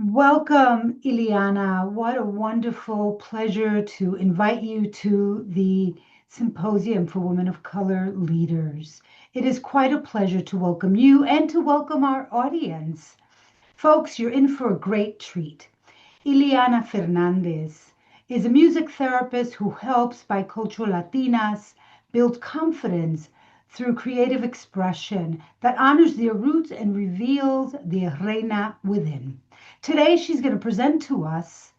Welcome, Ileana. What a wonderful pleasure to invite you to the Symposium for Women of Color Leaders. It is quite a pleasure to welcome you and to welcome our audience. Folks, you're in for a great treat. Ileana Fernandez is a music therapist who helps bicultural Latinas build confidence through creative expression that honors their roots and reveals the Reina within. Today, she's going to present to us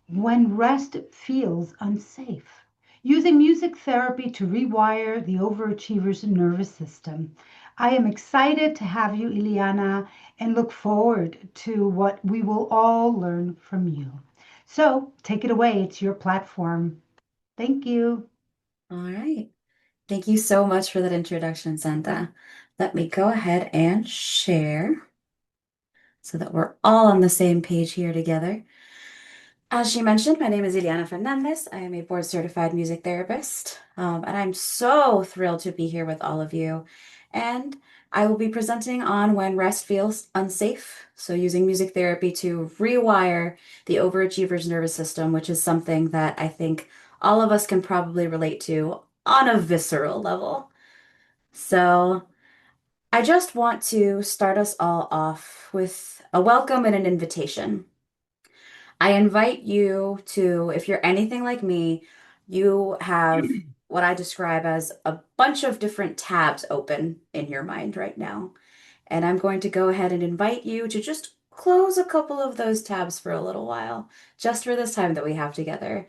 When Rest Feels Unsafe, using music therapy to rewire the overachiever's nervous system. I am excited to have you, Ileana, and look forward to what we will all learn from you. So take it away. It's your platform. Thank you. All right. Thank you so much for that introduction, Santa. Let me go ahead and share so that we're all on the same page here together. As she mentioned, my name is Ileana Fernandez. I am a board certified music therapist, and I'm so thrilled to be here with all of you. And I will be presenting on when rest feels unsafe. So, using music therapy to rewire the overachiever's nervous system, which is something that I think all of us can probably relate to on a visceral level. So, I just want to start us all off with a welcome and an invitation. I invite you to, if you're anything like me, you have what I describe as a bunch of different tabs open in your mind right now. And I'm going to go ahead and invite you to just close a couple of those tabs for a little while, just for this time that we have together.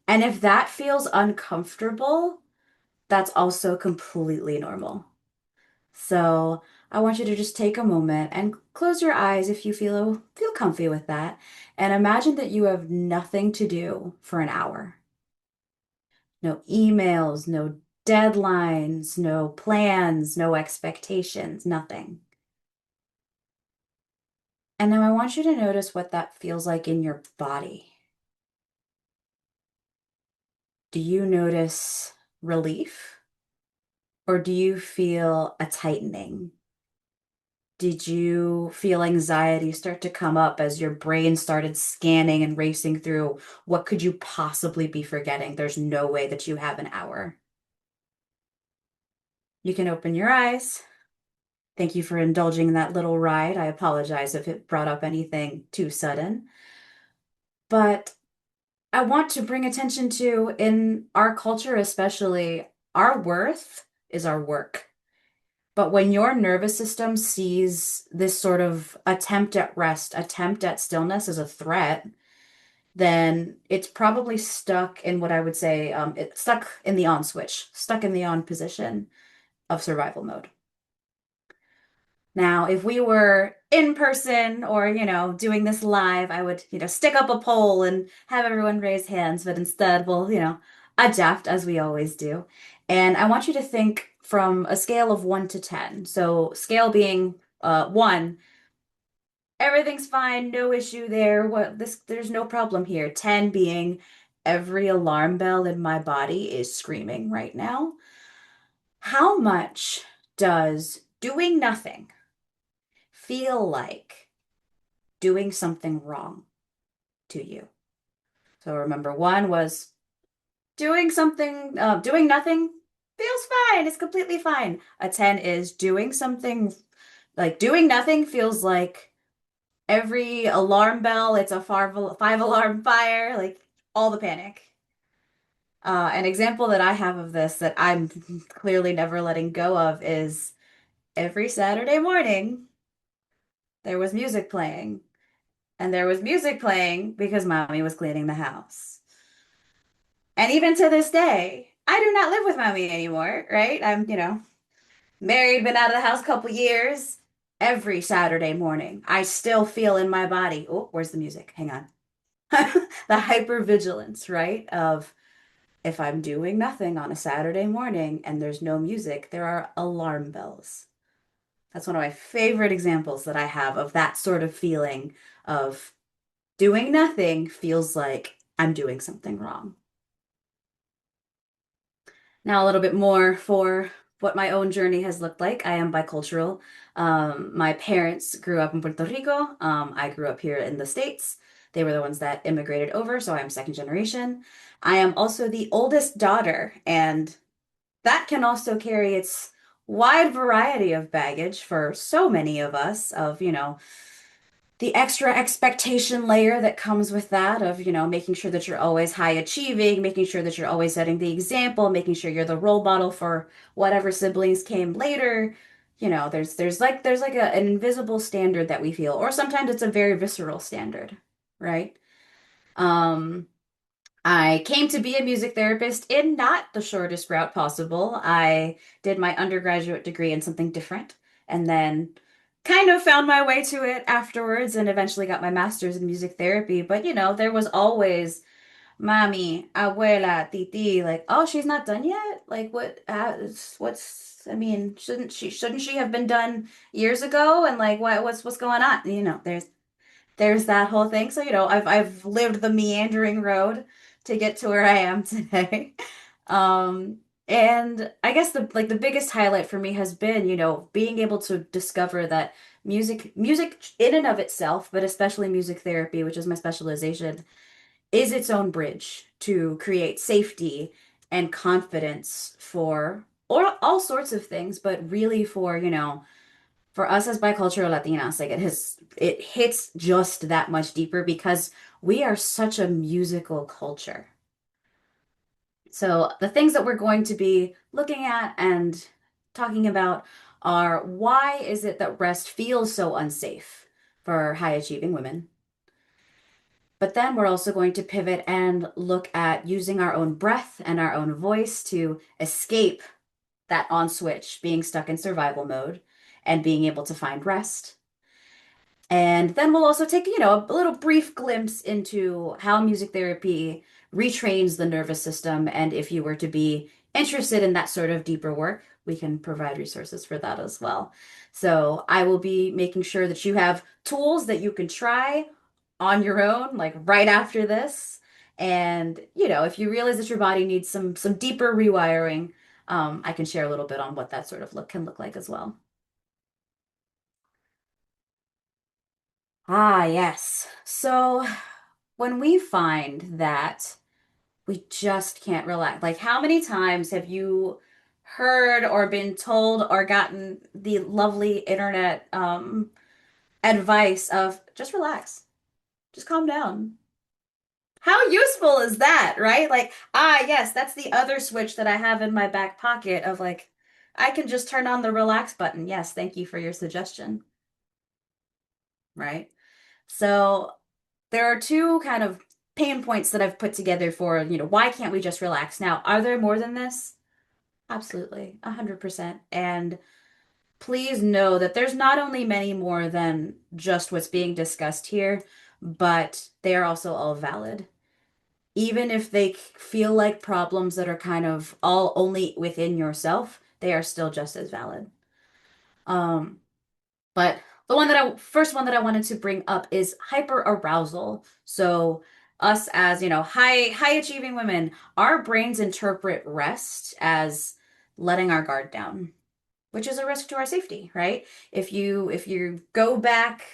And if that feels uncomfortable, that's also completely normal. So I want you to just take a moment and close your eyes if you feel comfy with that, and imagine that you have nothing to do for an hour. No emails, no deadlines, no plans, no expectations, nothing. And now I want you to notice what that feels like in your body. Do you notice relief or do you feel a tightening? Did you feel anxiety start to come up as your brain started scanning and racing through what could you possibly be forgetting? There's no way that you have an hour. You can open your eyes. Thank you for indulging in that little ride. I apologize if it brought up anything too sudden. But I want to bring attention to, in our culture especially, our worth is our work. But when your nervous system sees this sort of attempt at rest, attempt at stillness as a threat, then it's probably stuck in what I would say, it's stuck in the on switch, stuck in the on position of survival mode. Now, if we were in person or, doing this live, I would, stick up a poll and have everyone raise hands, but instead we'll, adapt as we always do. And I want you to think from a scale of 1 to 10. So scale being one, everything's fine, no issue there. There's no problem here. 10 being every alarm bell in my body is screaming right now. How much does doing nothing feel like doing something wrong to you? So remember, one was doing nothing feels fine. It's completely fine. A 10 is doing something, like doing nothing feels like every alarm bell, it's a five alarm fire, like all the panic. An example that I have of this that I'm clearly never letting go of is every Saturday morning there was music playing. And there was music playing because mommy was cleaning the house. And even to this day, I do not live with mommy anymore, right? I'm, married, been out of the house a couple years. Every Saturday morning, I still feel in my body, oh, where's the music? Hang on. The hypervigilance, right? Of if I'm doing nothing on a Saturday morning and there's no music, there are alarm bells. That's one of my favorite examples that I have of that sort of feeling of doing nothing feels like I'm doing something wrong. Now, a little bit more for what my own journey has looked like. I am bicultural. My parents grew up in Puerto Rico. I grew up here in the States. They were the ones that immigrated over, so I'm second generation. I am also the oldest daughter, and that can also carry its wide variety of baggage for so many of us, of, the extra expectation layer that comes with that of, making sure that you're always high achieving, making sure that you're always setting the example, making sure you're the role model for whatever siblings came later. There's like an invisible standard that we feel, or sometimes it's a very visceral standard, right? Um, I came to be a music therapist in not the shortest route possible. I did my undergraduate degree in something different and then kind of found my way to it afterwards and eventually got my master's in music therapy. But there was always mommy, abuela, titi, like, oh, she's not done yet? Like what I mean, shouldn't she have been done years ago? And like what's going on? There's that whole thing. So, I've lived the meandering road to get to where I am today. Um, and I guess the biggest highlight for me has been, being able to discover that music in and of itself, but especially music therapy, which is my specialization, is its own bridge to create safety and confidence for or all sorts of things, but really for us as bicultural Latinas, like it hits just that much deeper because we are such a musical culture. So the things that we're going to be looking at and talking about are why is it that rest feels so unsafe for high achieving women? But then we're also going to pivot and look at using our own breath and our own voice to escape that on switch, being stuck in survival mode and being able to find rest. And then we'll also take, a little brief glimpse into how music therapy retrains the nervous system. And if you were to be interested in that sort of deeper work, we can provide resources for that as well. So I will be making sure that you have tools that you can try on your own, like right after this. And, if you realize that your body needs some deeper rewiring, I can share a little bit on what that sort of look can look like as well. Ah, yes. So when we find that we just can't relax, like how many times have you heard or been told or gotten the lovely internet advice of just relax, just calm down? How useful is that, right? Like, yes, that's the other switch that I have in my back pocket of like, I can just turn on the relax button. Yes, thank you for your suggestion, right? So there are two kind of pain points that I've put together for, why can't we just relax? Now, are there more than this? Absolutely, 100%. And please know that there's not only many more than just what's being discussed here, but they are also all valid. Even if they feel like problems that are kind of all only within yourself, they are still just as valid. Um, But the first one that I wanted to bring up is hyperarousal. So us as, high achieving women, our brains interpret rest as letting our guard down, which is a risk to our safety, right? If you go back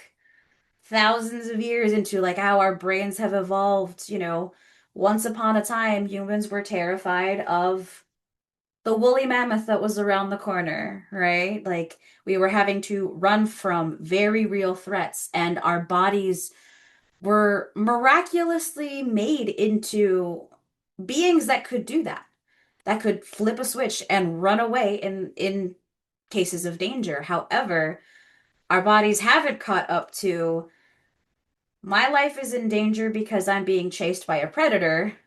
thousands of years into like how our brains have evolved, once upon a time humans were terrified of the woolly mammoth that was around the corner, right? Like we were having to run from very real threats, and our bodies were miraculously made into beings that could do that, that could flip a switch and run away in cases of danger. However, our bodies haven't caught up to my life is in danger because I'm being chased by a predator,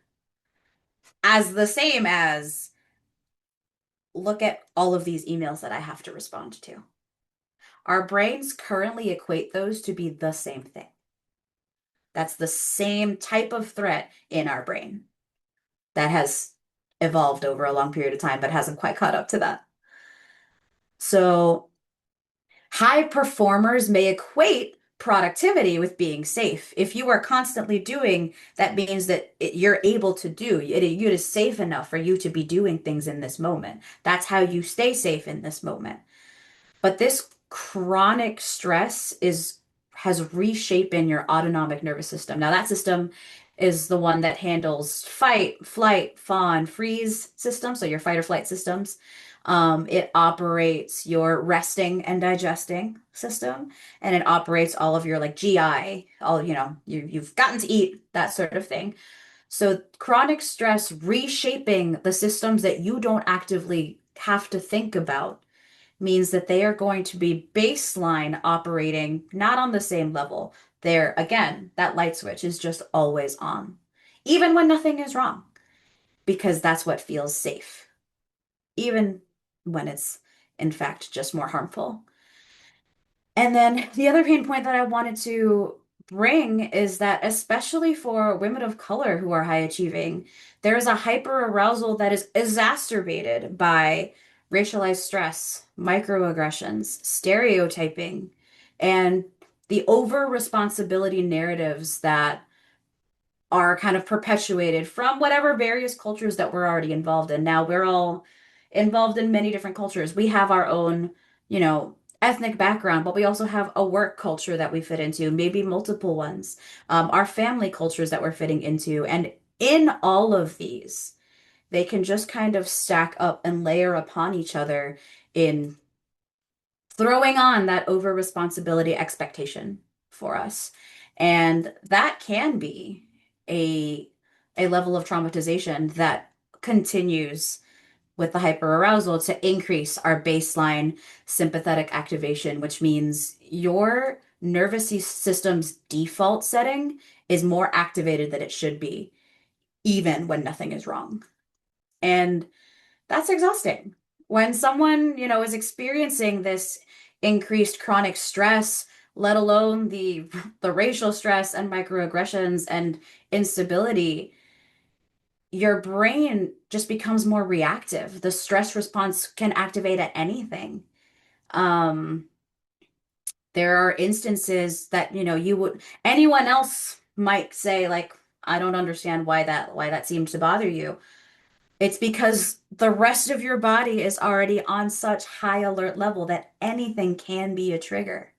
as the same as look at all of these emails that I have to respond to. Our brains currently equate those to be the same thing. That's the same type of threat in our brain that has evolved over a long period of time, but hasn't quite caught up to that. So, high performers may equate productivity with being safe. If you are constantly doing, that means that you're able to do it. It is safe enough for you to be doing things in this moment. That's how you stay safe in this moment. But this chronic stress is has reshaping your autonomic nervous system. Now that system is the one that handles fight, flight, fawn, freeze system, so your fight or flight systems. It operates your resting and digesting system, and it operates all of your like GI, all you've gotten to eat, that sort of thing. So chronic stress reshaping the systems that you don't actively have to think about means that they are going to be baseline operating not on the same level. They're, again, that light switch is just always on, even when nothing is wrong, because that's what feels safe, even when it's, in fact, just more harmful. And then the other pain point that I wanted to bring is that, especially for women of color who are high achieving, there is a hyper arousal that is exacerbated by racialized stress, microaggressions, stereotyping, and the over responsibility narratives that are kind of perpetuated from whatever various cultures that we're already involved in. Now we're all involved in many different cultures. We have our own, ethnic background, but we also have a work culture that we fit into, maybe multiple ones, our family cultures that we're fitting into. And in all of these, they can just kind of stack up and layer upon each other in throwing on that over responsibility expectation for us. And that can be a level of traumatization that continues with the hyperarousal to increase our baseline sympathetic activation, which means your nervous system's default setting is more activated than it should be, even when nothing is wrong. And that's exhausting. When someone, is experiencing this increased chronic stress, let alone the racial stress and microaggressions and instability, your brain just becomes more reactive. The stress response can activate at anything. Um, there are instances that, anyone else might say, like, I don't understand why that seems to bother you. It's because the rest of your body is already on such high alert level that anything can be a trigger,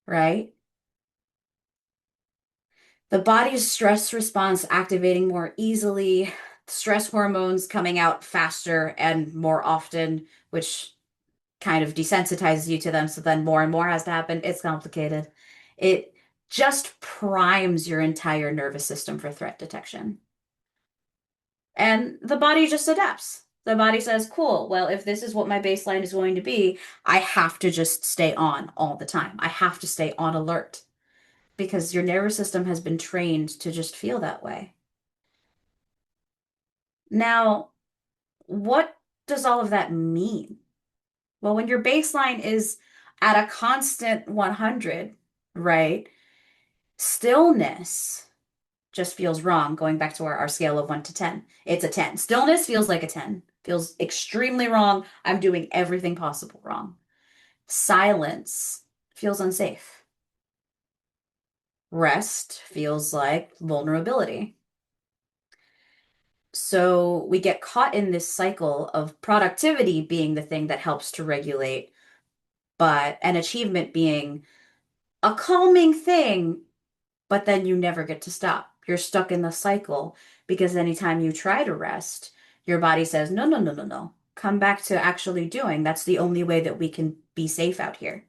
right? The body's stress response activating more easily, stress hormones coming out faster and more often, which kind of desensitizes you to them. So then more and more has to happen. It's complicated. It just primes your entire nervous system for threat detection. And the body just adapts. The body says, cool, well, if this is what my baseline is going to be, I have to just stay on all the time. I have to stay on alert because your nervous system has been trained to just feel that way. Now, what does all of that mean? Well, when your baseline is at a constant 100, right? Stillness just feels wrong, going back to our scale of 1 to 10. It's a 10. Stillness feels like a 10, feels extremely wrong. I'm doing everything possible wrong. Silence feels unsafe. Rest feels like vulnerability. So we get caught in this cycle of productivity being the thing that helps to regulate, but an achievement being a calming thing, but then you never get to stop. You're stuck in the cycle because anytime you try to rest, your body says, no, no, no, no, no. Come back to actually doing. That's the only way that we can be safe out here.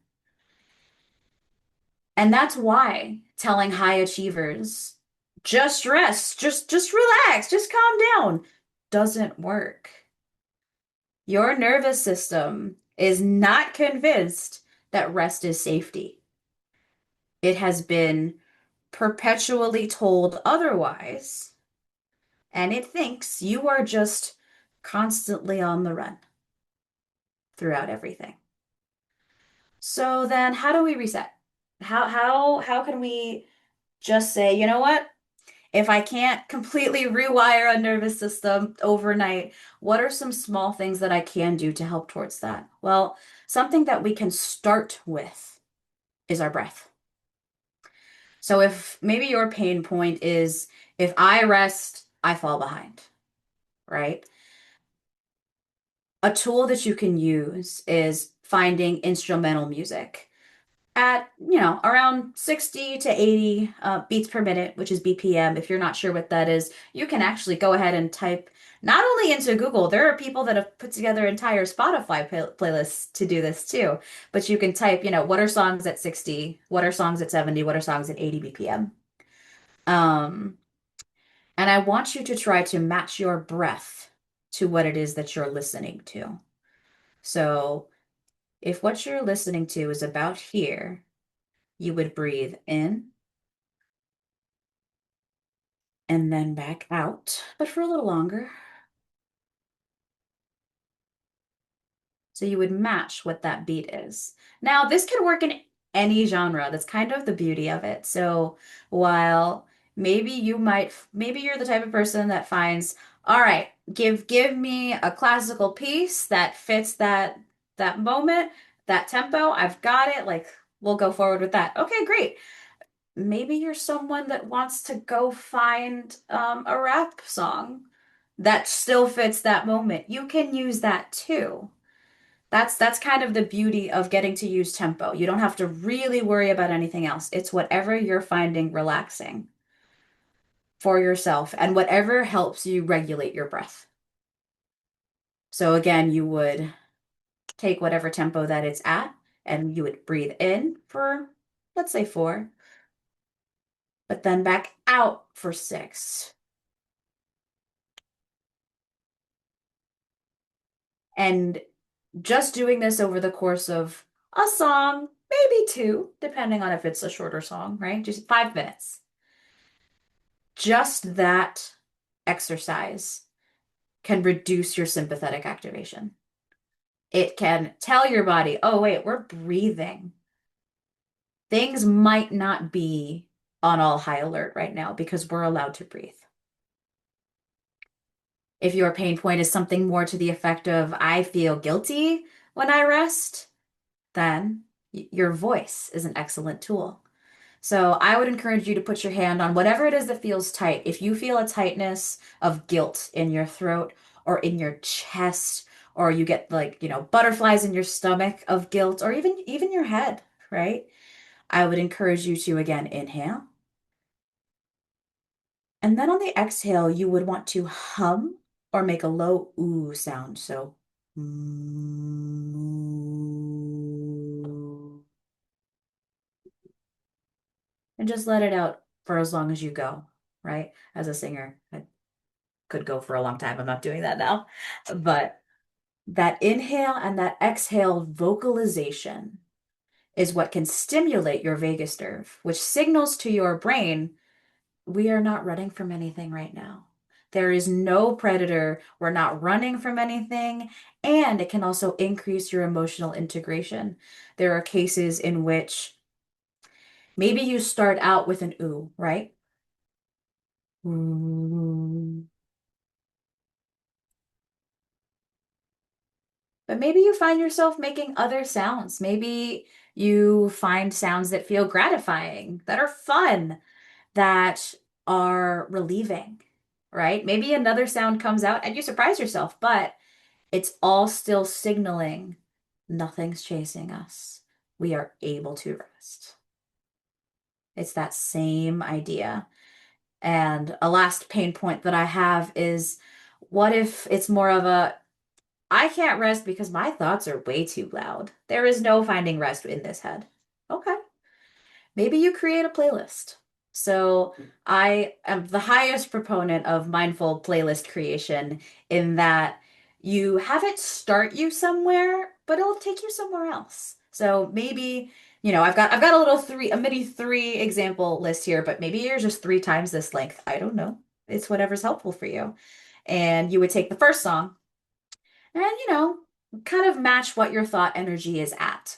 And that's why telling high achievers, just rest, just relax, just calm down, doesn't work. Your nervous system is not convinced that rest is safety. It has been perpetually told otherwise, and it thinks you are just constantly on the run throughout everything. So then how do we reset? How can we just say, you know what? If I can't completely rewire a nervous system overnight, what are some small things that I can do to help towards that? Well, something that we can start with is our breath. So if maybe your pain point is if I rest, I fall behind, right? A tool that you can use is finding instrumental music at, around 60 to 80 beats per minute, which is BPM. If you're not sure what that is, you can actually go ahead and type not only into Google, there are people that have put together entire Spotify playlists to do this too, but you can type, what are songs at 60, what are songs at 70, what are songs at 80 BPM. Um, and I want you to try to match your breath to what it is that you're listening to. So if what you're listening to is about here, you would breathe in and then back out, but for a little longer. So you would match what that beat is. Now, this can work in any genre. That's kind of the beauty of it. So while maybe you're the type of person that finds, all right, give me a classical piece that fits that moment, that tempo. I've got it. Like, we'll go forward with that. Okay, great. Maybe you're someone that wants to go find a rap song that still fits that moment. You can use that too. That's kind of the beauty of getting to use tempo. You don't have to really worry about anything else. It's whatever you're finding relaxing for yourself and whatever helps you regulate your breath. So again, you would take whatever tempo that it's at and you would breathe in for, let's say 4, but then back out for 6. And just doing this over the course of a song, maybe 2, depending on if it's a shorter song, right? Just 5 minutes. Just that exercise can reduce your sympathetic activation. It can tell your body, oh, wait, we're breathing. Things might not be on all high alert right now because we're allowed to breathe. If your pain point is something more to the effect of, I feel guilty when I rest, then your voice is an excellent tool. So I would encourage you to put your hand on whatever it is that feels tight. If you feel a tightness of guilt in your throat or in your chest, or you get like, butterflies in your stomach of guilt, or even your head, right? I would encourage you to again inhale. And then on the exhale, you would want to hum or make a low ooh sound. So, mm, and just let it out for as long as you go, right? As a singer, I could go for a long time. I'm not doing that now. But that inhale and that exhale vocalization is what can stimulate your vagus nerve, which signals to your brain, we are not running from anything right now. There is no predator. We're not running from anything. And it can also increase your emotional integration. There are cases in which maybe you start out with an ooh, right? Ooh. But maybe you find yourself making other sounds. Maybe you find sounds that feel gratifying, that are fun, that are relieving, right? Maybe another sound comes out and you surprise yourself, but it's all still signaling nothing's chasing us. We are able to rest. It's that same idea. And a last pain point that I have is what if it's more of a I can't rest because my thoughts are way too loud. There is no finding rest in this head. Okay. Maybe you create a playlist. So I am the highest proponent of mindful playlist creation in that you have it start you somewhere, but it'll take you somewhere else. So maybe, I've got a mini 3 example list here, but maybe you're just 3 times this length. I don't know. It's whatever's helpful for you. And you would take the first song and, kind of match what your thought energy is at.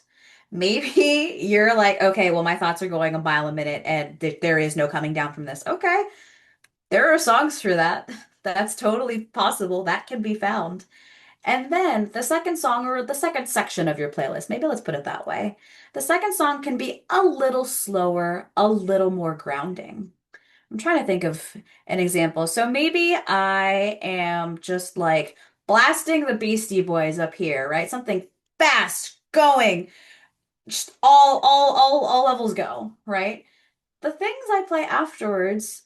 Maybe you're like, okay, well, my thoughts are going a mile a minute and there is no coming down from this. Okay, there are songs for that. That's totally possible. That can be found. And then the second song or the second section of your playlist, maybe let's put it that way. The second song can be a little slower, a little more grounding. I'm trying to think of an example. So maybe I am just like blasting the Beastie Boys up here, right? Something fast going, just all levels go, right? The things I play afterwards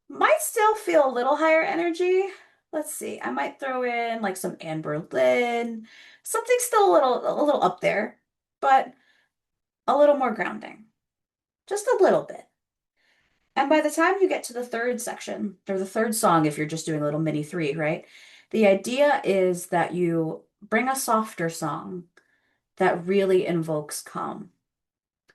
might still feel a little higher energy. Let's see. I might throw in like some Anne Berlin, something still a little up there, but a little more grounding. Just a little bit. And by the time you get to the third section, or the third song, if you're just doing a little mini three, right? The idea is that you bring a softer song that really invokes calm.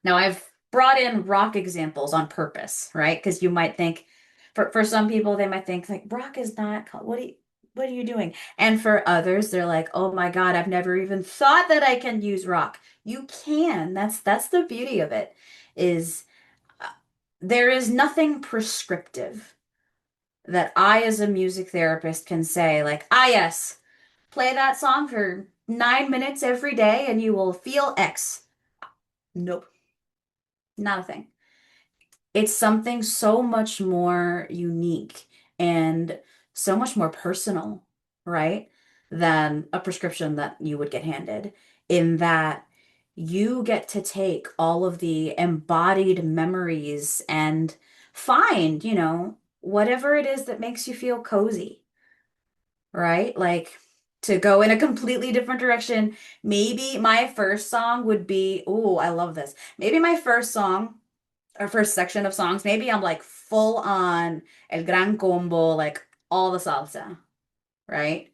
Now, I've brought in rock examples on purpose, right? Because you might think, for some people, they might think like rock is not, what are you doing? And for others, they're like, oh my God, I've never even thought that I can use rock. You can. That's the beauty of it, is uh, there is nothing prescriptive that I, as a music therapist, can say, like, ah, yes, play that song for 9 minutes every day and you will feel X. Nope, not a thing. It's something so much more unique and so much more personal, right? Than a prescription that you would get handed, in that you get to take all of the embodied memories and find, whatever it is that makes you feel cozy, right? Like, to go in a completely different direction. Maybe my first song would be, oh, I love this. Maybe my first song or first section of songs, maybe I'm like full on El Gran Combo, like all the salsa, right?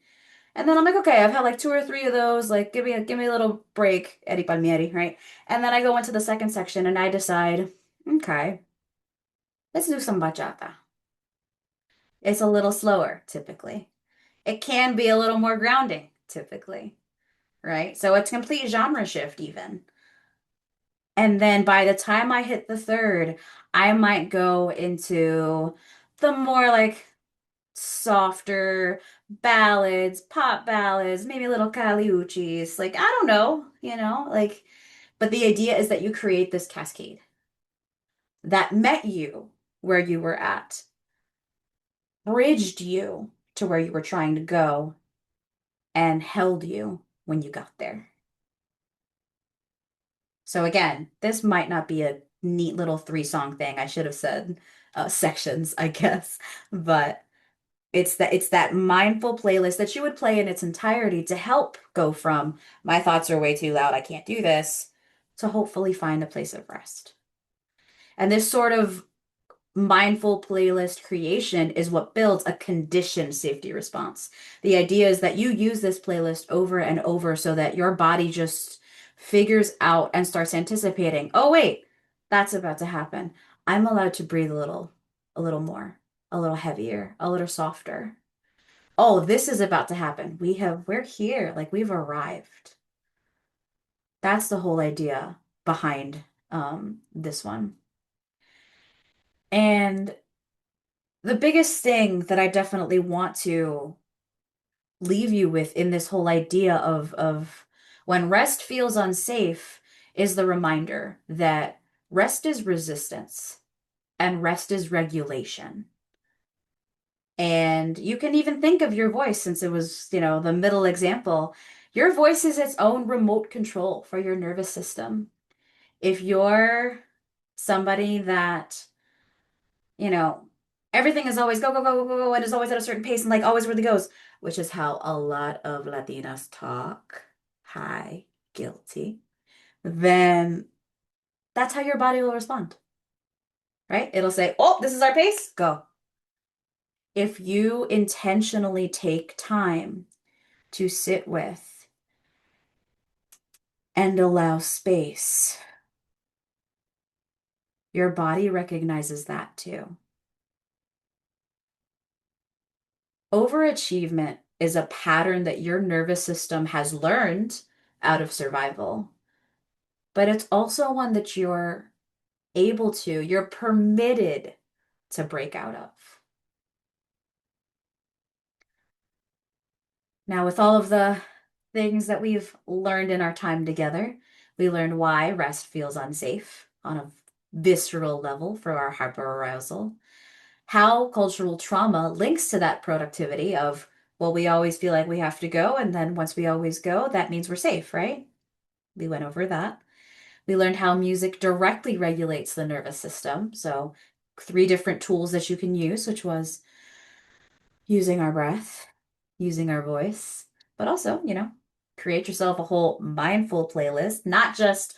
And then I'm like, okay, I've had like two or three of those, like give me a little break, Eddie Palmieri, right? And then I go into the second section and I decide, okay, let's do some bachata. It's a little slower, typically. It can be a little more grounding, typically, right? So it's a complete genre shift, even. And then by the time I hit the third, I might go into the more like softer ballads, pop ballads, maybe a little Caliuchis. Like, I don't know, like, but the idea is that you create this cascade that met you where you were at, bridged you to where you were trying to go, and held you when you got there. So again, this might not be a neat little three-song thing. I should have said sections, I guess. But it's that mindful playlist that you would play in its entirety to help go from my thoughts are way too loud, I can't do this, to hopefully find a place of rest. And this sort of mindful playlist creation is what builds a conditioned safety response. The idea is that you use this playlist over and over so that your body just figures out and starts anticipating, oh wait, that's about to happen. I'm allowed to breathe a little more, a little heavier, a little softer. Oh, this is about to happen. We're here, like we've arrived. That's the whole idea behind this one. And the biggest thing that I definitely want to leave you with in this whole idea of when rest feels unsafe is the reminder that rest is resistance and rest is regulation. And you can even think of your voice, since it was, the middle example. Your voice is its own remote control for your nervous system. If you're somebody that you know, everything is always go, go, go, go, go, go, and is always at a certain pace and like always really goes, which is how a lot of Latinas talk. Hi, guilty. Then that's how your body will respond, right? It'll say, oh, this is our pace, go. If you intentionally take time to sit with and allow space, your body recognizes that too. Overachievement is a pattern that your nervous system has learned out of survival, but it's also one that you're permitted to break out of. Now, with all of the things that we've learned in our time together, we learned why rest feels unsafe on a visceral level for our hyperarousal, how cultural trauma links to that productivity of, well, we always feel like we have to go, and then once we always go, that means we're safe, right? We went over that. We learned how music directly regulates the nervous system. So, three different tools that you can use, which was using our breath, using our voice, but also, create yourself a whole mindful playlist, not just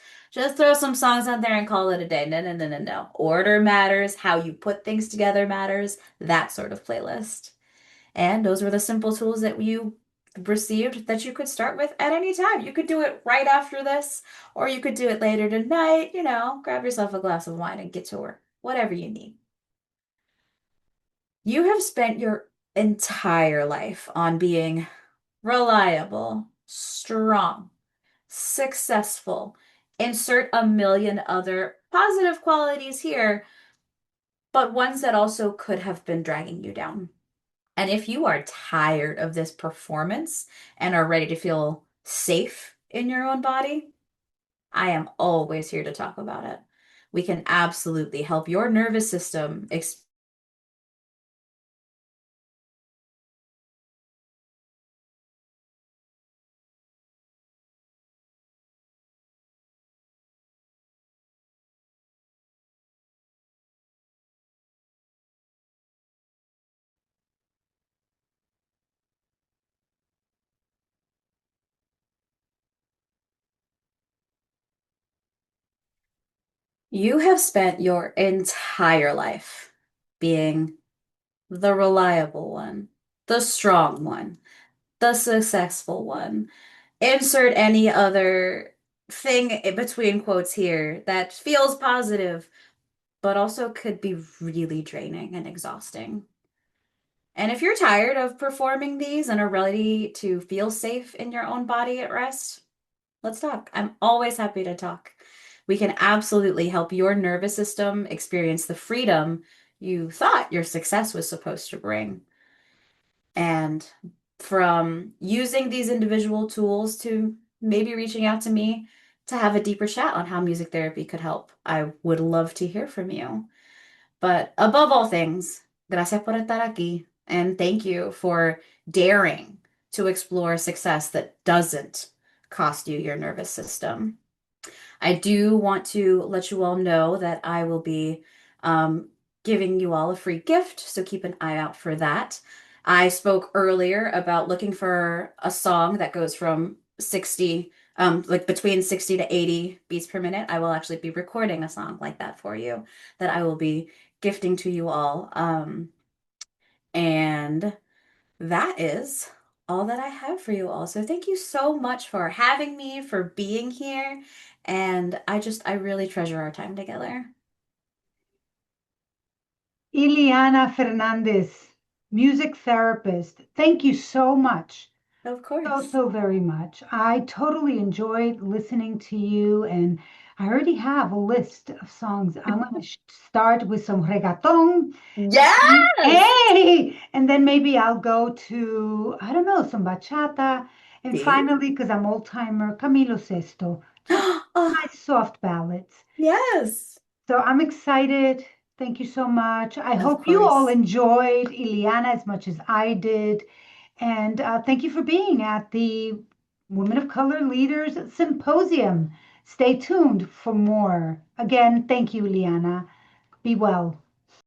throw some songs on there and call it a day. No, no, no, no, no. Order matters, how you put things together matters, that sort of playlist. And those were the simple tools that you received that you could start with at any time. You could do it right after this, or you could do it later tonight, grab yourself a glass of wine and get to work, whatever you need. You have spent your entire life on being reliable, strong, successful. Insert a million other positive qualities here, but ones that also could have been dragging you down. And if you are tired of this performance and are ready to feel safe in your own body, I am always here to talk about it. We can absolutely help your nervous system. You have spent your entire life being the reliable one, the strong one, the successful one. Insert any other thing in between quotes here that feels positive, but also could be really draining and exhausting. And if you're tired of performing these and are ready to feel safe in your own body at rest, let's talk. I'm always happy to talk. We can absolutely help your nervous system experience the freedom you thought your success was supposed to bring. And from using these individual tools to maybe reaching out to me to have a deeper chat on how music therapy could help, I would love to hear from you. But above all things, gracias por estar aquí. And thank you for daring to explore success that doesn't cost you your nervous system. I do want to let you all know that I will be um, giving you all a free gift, so keep an eye out for that. I spoke earlier about looking for a song that goes from 60, like between 60 to 80 beats per minute. I will actually be recording a song like that for you that I will be gifting to you all. And that is all that I have for you all. So thank you so much for having me, for being here. And I really treasure our time together. Ileana Fernandez, music therapist. Thank you so much. Of So, course. so very much. I totally enjoyed listening to you, and I already have a list of songs. I'm going to start with some reggaeton. Yes! Hey, and then maybe I'll go to, I don't know, some bachata. And See? finally, because I'm old timer, Camilo Sesto. Just Oh, nice soft ballads. yes. So I'm excited. Thank you so much. I Of hope you all course. enjoyed Ileana as much as I did. And thank you for being at the Women of Color Leaders Symposium. Stay tuned for more. Again, thank you, Ileana. Be well.